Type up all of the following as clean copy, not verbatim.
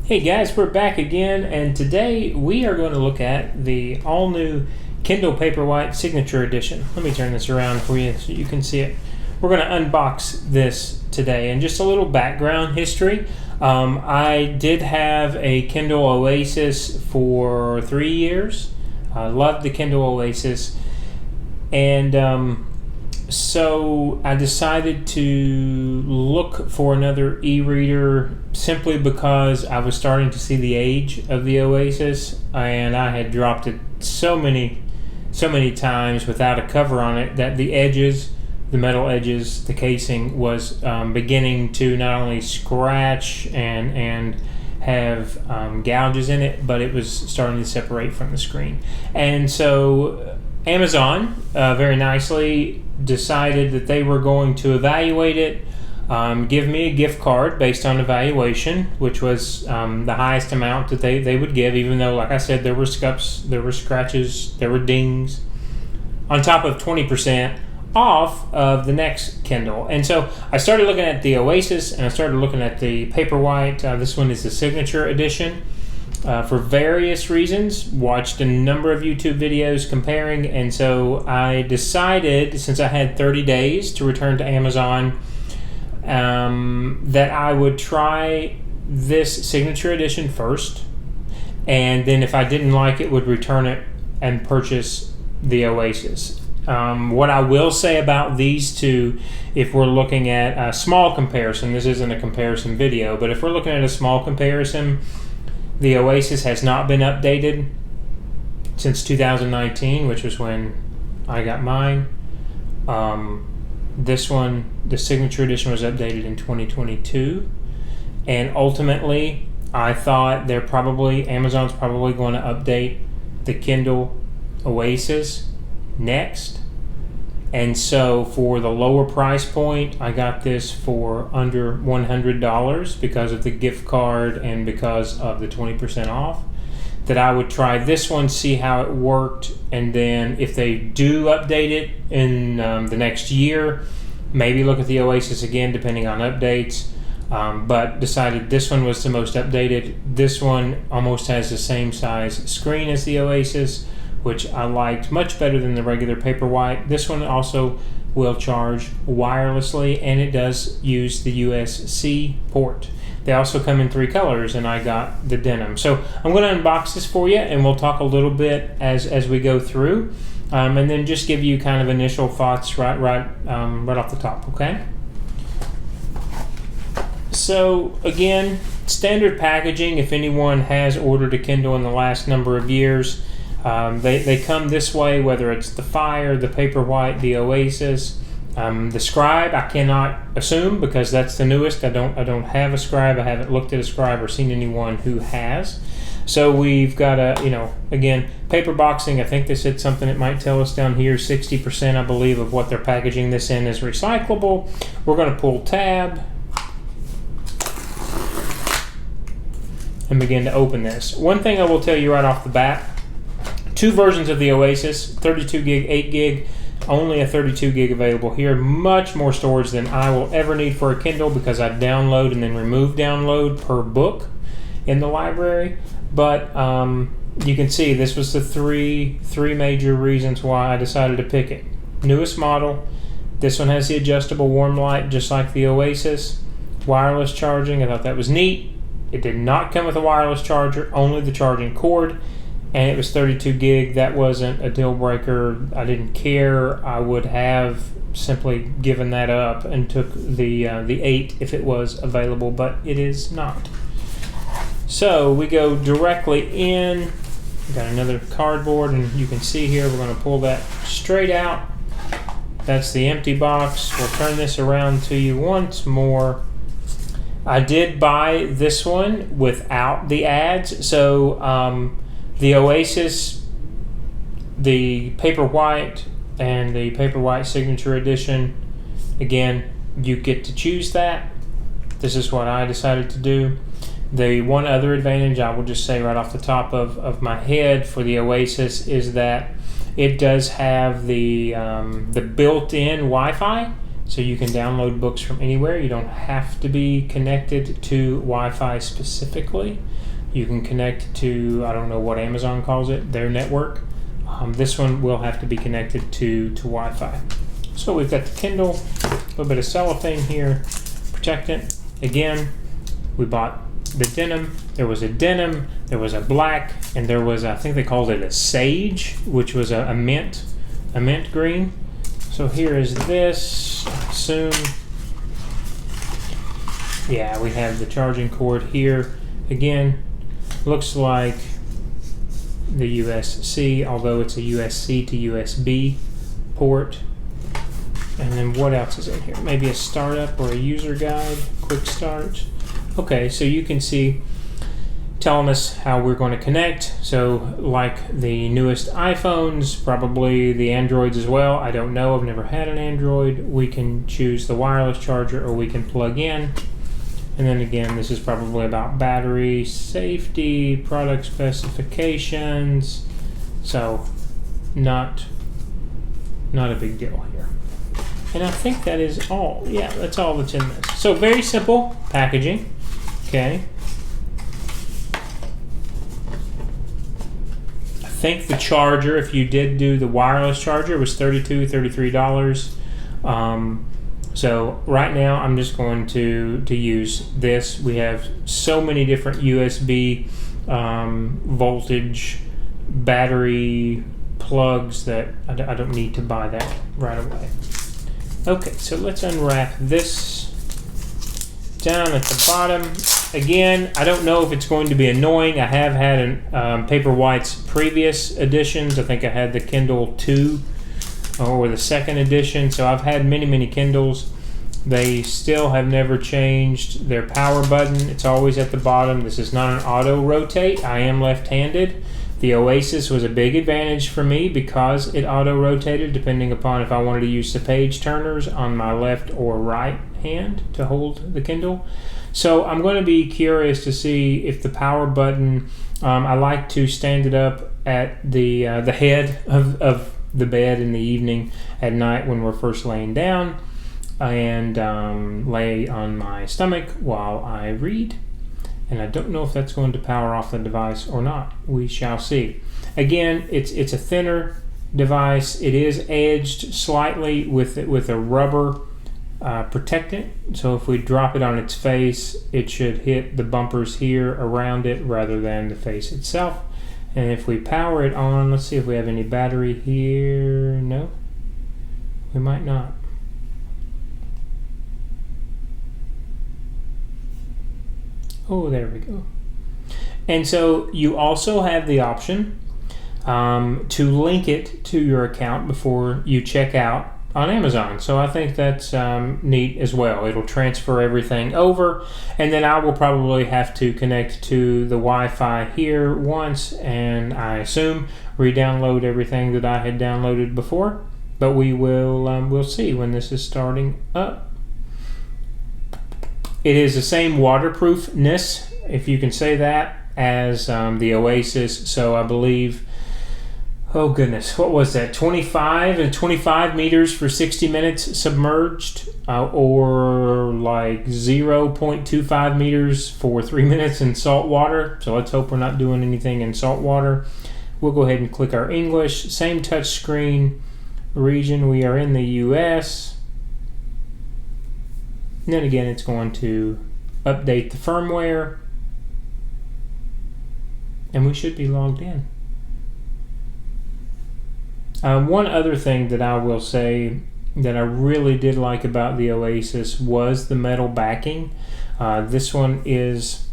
Hey guys, we're back again, and today we are going to look at the all-new Kindle Paperwhite Signature Edition. Let me turn this around for you so you can see it. We're going to unbox this today, and just a little background history. I did have a Kindle Oasis for 3 years. I loved the Kindle Oasis, and so I decided to look for another e-reader simply because I was starting to see the age of the Oasis, and I had dropped it so many times without a cover on it that the edges, the metal edges, the casing was beginning to not only scratch and have gouges in it, but it was starting to separate from the screen. And so Amazon very nicely decided that they were going to evaluate it, give me a gift card based on evaluation, which was the highest amount that they would give, even though, like I said, there were scuffs, there were scratches, there were dings, on top of 20% off of the next Kindle. And so I started looking at the Oasis, and I started looking at the Paperwhite. This one is the Signature Edition. For various reasons, watched a number of YouTube videos comparing, and so I decided, since I had 30 days to return to Amazon, that I would try this Signature Edition first, and then if I didn't like it, would return it and purchase the Oasis. What I will say about these two, if we're looking at a small comparison, this isn't a comparison video, but if we're looking at a small comparison, the Oasis has not been updated since 2019, which was when I got mine. This one, the Signature Edition, was updated in 2022. And ultimately, I thought Amazon's probably going to update the Kindle Oasis next. And so for the lower price point, I got this for under $100 because of the gift card and because of the 20% off. That I would try this one, see how it worked, and then if they do update it in the next year, maybe look at the Oasis again depending on updates. But decided this one was the most updated. This one almost has the same size screen as the Oasis, which I liked much better than the regular Paperwhite. This one also will charge wirelessly, and it does use the USB-C port. They also come in 3 colors, and I got the denim. So I'm going to unbox this for you, and we'll talk a little bit as we go through, and then just give you kind of initial thoughts right off the top, okay? So again, standard packaging. If anyone has ordered a Kindle in the last number of years, they come this way, whether it's the Fire, the Paperwhite, the Oasis. The Scribe, I cannot assume because that's the newest. I don't have a Scribe. I haven't looked at a Scribe or seen anyone who has. So we've got again, paper boxing. I think they said something that might tell us down here, 60%, I believe, of what they're packaging this in is recyclable. We're going to pull tab and begin to open this. One thing I will tell you right off the bat, 2 versions of the Oasis, 32 gig, 8 gig, only a 32 gig available here. Much more storage than I will ever need for a Kindle because I download and then remove download per book in the library. But you can see this was the three major reasons why I decided to pick it. Newest model. This one has the adjustable warm light just like the Oasis. Wireless charging, I thought that was neat. It did not come with a wireless charger, only the charging cord. And it was 32 gig. That wasn't a deal breaker. I didn't care. I would have simply given that up and took the 8 if it was available, but it is not. So we go directly in. We've got another cardboard, and you can see here we're going to pull that straight out. That's the empty box. We'll turn this around to you once more. I did buy this one without the ads, so the Oasis, the Paperwhite, and the Paperwhite Signature Edition, again, you get to choose that. This is what I decided to do. The one other advantage I will just say right off the top of my head for the Oasis is that it does have the built-in Wi-Fi So you can download books from anywhere. You don't have to be connected to Wi-Fi specifically. You can connect to, I don't know what Amazon calls it, their network. This one will have to be connected to Wi-Fi. So we've got the Kindle, a little bit of cellophane here, protectant. Again, we bought the denim. There was a denim, there was a black, and there was, I think they called it a sage, which was a mint green. So here is this, I assume. Yeah, we have the charging cord here. Again, looks like the USB-C, although it's a USB to USB port. And then what else is in here? Maybe a startup or a user guide, quick start. Okay, so you can see telling us how we're going to connect. So like the newest iPhones, probably the Androids as well. I don't know, I've never had an Android. We can choose the wireless charger or we can plug in. And then again, this is probably about battery safety, product specifications. So not a big deal here. And I think that is all. Yeah, that's all that's in this. So very simple packaging. Okay. I think the charger, if you did do the wireless charger, was $32, $33. So right now I'm just going to use this. We have so many different USB voltage battery plugs that I don't need to buy that right away. Okay, so let's unwrap this. Down at the bottom, again, I don't know if it's going to be annoying. I have had Paperwhite's previous editions. I think I had the Kindle 2 or the second edition, so I've had many Kindles. They still have never changed their power button. It's always at the bottom. This is not an auto rotate. I am left-handed. The Oasis was a big advantage for me because it auto-rotated depending upon if I wanted to use the page turners on my left or right hand to hold the Kindle. So I'm going to be curious to see if the power button, I like to stand it up at the head of the bed in the evening at night when we're first laying down and lay on my stomach while I read. And I don't know if that's going to power off the device or not. We shall see. Again, it's a thinner device. It is edged slightly with a rubber protectant. So if we drop it on its face, it should hit the bumpers here around it rather than the face itself. And if we power it on, let's see if we have any battery here. No, we might not. Oh, there we go. And so you also have the option to link it to your account before you check out on Amazon. So I think that's neat as well. It'll transfer everything over, and then I will probably have to connect to the Wi-Fi here once, and I assume re-download everything that I had downloaded before. But we will we'll see when this is starting up. It is the same waterproofness, if you can say that, as the Oasis. So I believe, oh goodness, what was that? 25 meters for 60 minutes submerged, or like 0.25 meters for 3 minutes in salt water. So let's hope we're not doing anything in salt water. We'll go ahead and click our English. Same touch screen region. We are in the US. And then again, it's going to update the firmware. And we should be logged in. One other thing that I will say that I really did like about the Oasis was the metal backing. This one is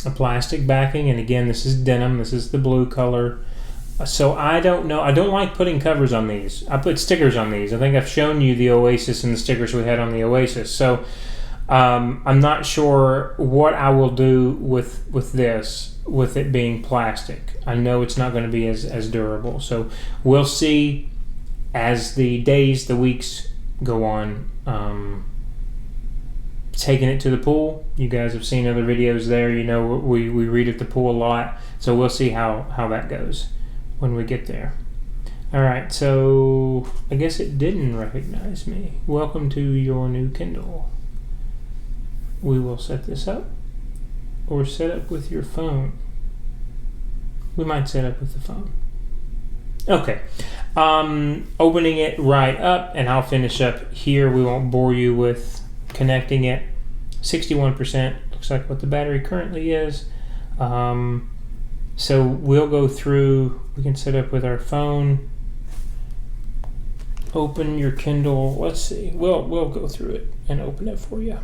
a plastic backing, and again, this is denim. This is the blue color. So I don't know. I don't like putting covers on these. I put stickers on these. I think I've shown you the Oasis and the stickers we had on the Oasis. So I'm not sure what I will do with this, with it being plastic. I know it's not going to be as durable. So we'll see as the days, the weeks go on. Taking it to the pool. You guys have seen other videos there. You know, we read at the pool a lot. So we'll see how that goes when we get there. All right, so I guess it didn't recognize me. Welcome to your new Kindle. We will set this up, or set up with your phone. We might set up with the phone. Okay, opening it right up, and I'll finish up here. We won't bore you with connecting it. 61% looks like what the battery currently is. So we'll go through. We can set up with our phone. Open your Kindle. Let's see. We'll go through it and open it for you.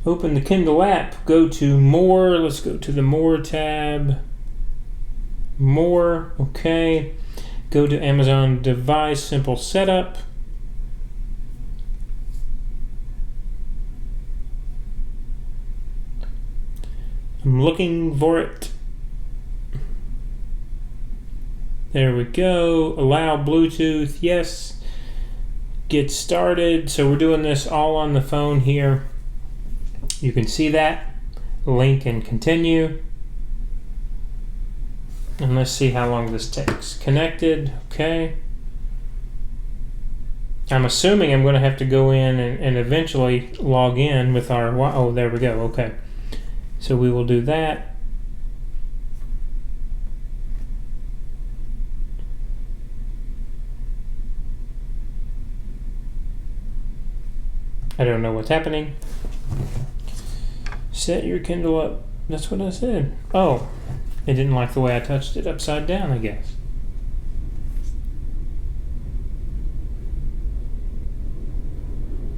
Open the Kindle app. Go to More. Let's go to the More tab. More. Okay. Go to Amazon Device. Simple setup. I'm looking for it. There we go. Allow Bluetooth. Yes. Get started. So we're doing this all on the phone here. You can see that. Link and continue. And let's see how long this takes. Connected. Okay. I'm assuming I'm going to have to go in and eventually log in with our... Oh, there we go. Okay. So we will do that. I don't know what's happening. Set your Kindle up. That's what I said. Oh, it didn't like the way I touched it upside down, I guess.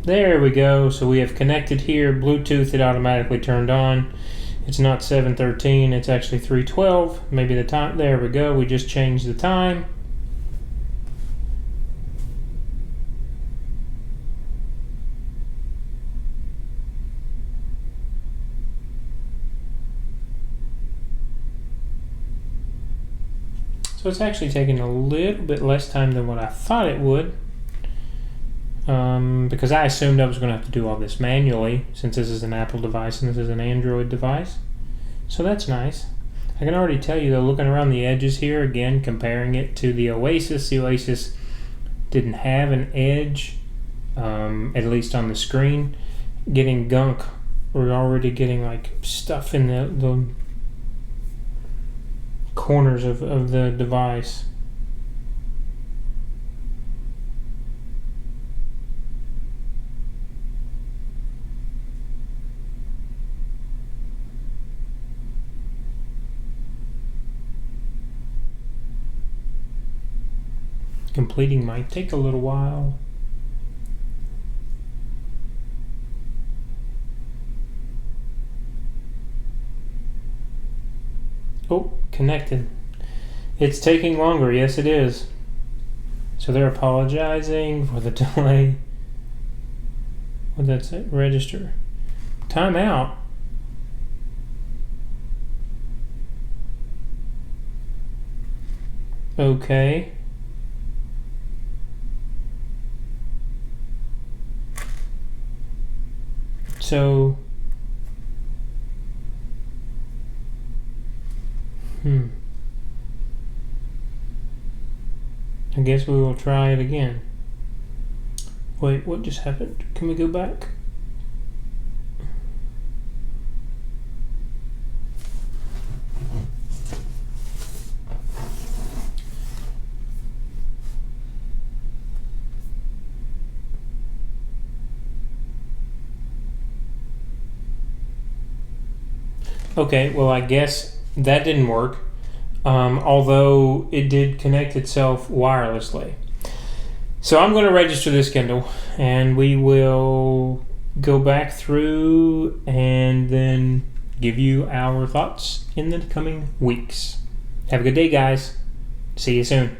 There we go. So we have connected here. Bluetooth, it automatically turned on. It's not 7:13, it's actually 3:12. Maybe the time, there we go. We just changed the time. So it's actually taking a little bit less time than what I thought it would. Because I assumed I was going to have to do all this manually, since this is an Apple device and this is an Android device. So that's nice. I can already tell you though, looking around the edges here, again, comparing it to the Oasis didn't have an edge, at least on the screen. Getting gunk, we're already getting like stuff in the corners of the device. Completing might take a little while. Oh, connected. It's taking longer. Yes, it is. So they're apologizing for the delay. What did that say? Register. Timeout. Okay. So, I guess we will try it again. Wait, what just happened? Can we go back? Okay, well, I guess that didn't work, although it did connect itself wirelessly. So I'm going to register this Kindle, and we will go back through and then give you our thoughts in the coming weeks. Have a good day, guys. See you soon.